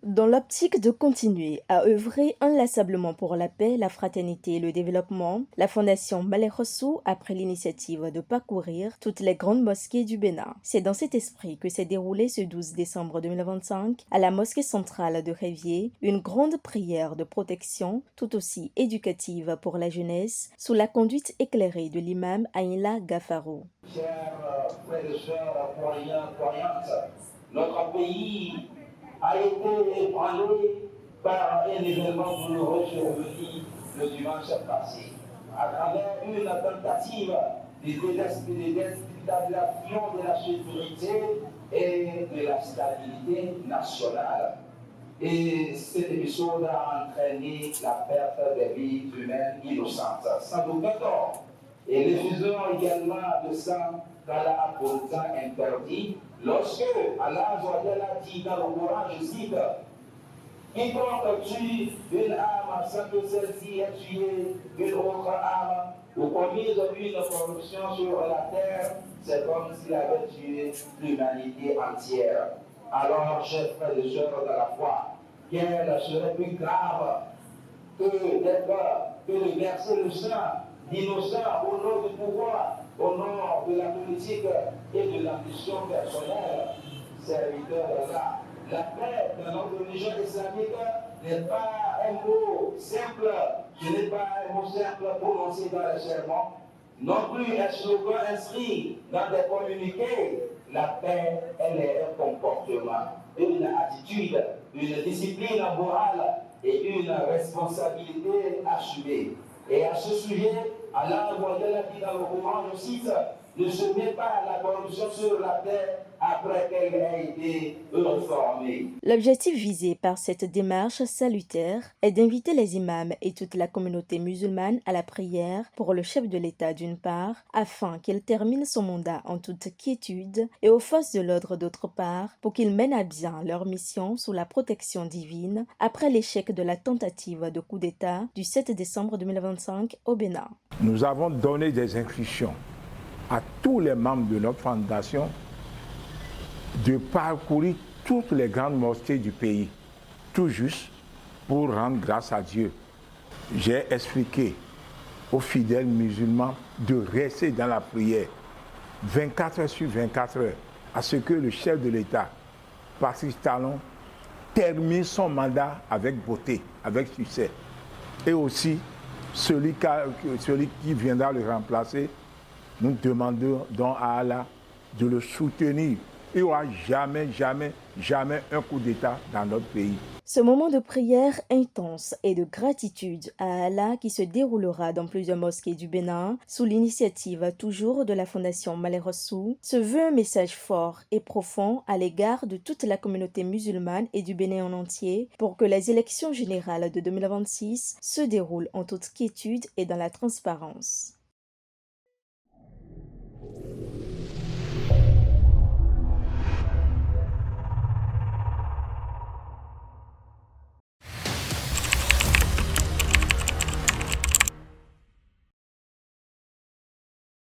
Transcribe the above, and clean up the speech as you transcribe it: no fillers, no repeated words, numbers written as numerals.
Dans l'optique de continuer à œuvrer inlassablement pour la paix, la fraternité et le développement, la Fondation Malais Rossou a pris l'initiative de parcourir toutes les grandes mosquées du Bénin. C'est dans cet esprit que s'est déroulé ce 12 décembre 2025 à la mosquée centrale de Révier une grande prière de protection tout aussi éducative pour la jeunesse sous la conduite éclairée de l'imam Aïla Gafarou. Chers frères et sœurs, croyantes, notre pays a été ébranlé par un événement douloureux survenu le dimanche passé, à travers une tentative de déstabilisation de la sécurité et de la stabilité nationale. Et cet épisode a entraîné la perte des vies humaines innocentes, sans aucun tort. Et l'effusion également de sang qu'Allah a pourtant interdit, lorsque Allah a dit dans le Coran, je cite, quiconque tue une âme sans que celle-ci ait tué une autre âme ou commise une corruption sur la terre, c'est comme s'il avait tué l'humanité entière. Alors, chers frères et sœurs de la foi, quel serait plus grave que de verser le sang d'innocents au nom du pouvoir, au nom de la politique et de l'ambition personnelle, serviteur d'Allah. La paix dans notre religion islamique n'est pas un mot simple, ce n'est pas un mot simple prononcé dans les sermons, non plus un slogan inscrit dans des communiqués. La paix, elle est un comportement, une attitude, une discipline morale et une responsabilité assumée. Et à ce sujet, Allah a dit dans le Coran, je cite, ne se met pas la corruption sur la terre après qu'elle ait été reformée. L'objectif visé par cette démarche salutaire est d'inviter les imams et toute la communauté musulmane à la prière pour le chef de l'État d'une part, afin qu'il termine son mandat en toute quiétude, et aux forces de l'ordre d'autre part, pour qu'ils mènent à bien leur mission sous la protection divine après l'échec de la tentative de coup d'État du 7 décembre 2025 au Bénin. Nous avons donné des instructions à tous les membres de notre fondation de parcourir toutes les grandes mosquées du pays, tout juste pour rendre grâce à Dieu. J'ai expliqué aux fidèles musulmans de rester dans la prière 24 heures sur 24 heures, à ce que le chef de l'État, Patrice Talon, termine son mandat avec beauté, avec succès. Et aussi, celui qui viendra le remplacer, nous demandons donc à Allah de le soutenir. Il n'y aura jamais un coup d'État dans notre pays. Ce moment de prière intense et de gratitude à Allah qui se déroulera dans plusieurs mosquées du Bénin, sous l'initiative toujours de la Fondation Malais Rossou, se veut un message fort et profond à l'égard de toute la communauté musulmane et du Bénin en entier pour que les élections générales de 2026 se déroulent en toute quiétude et dans la transparence.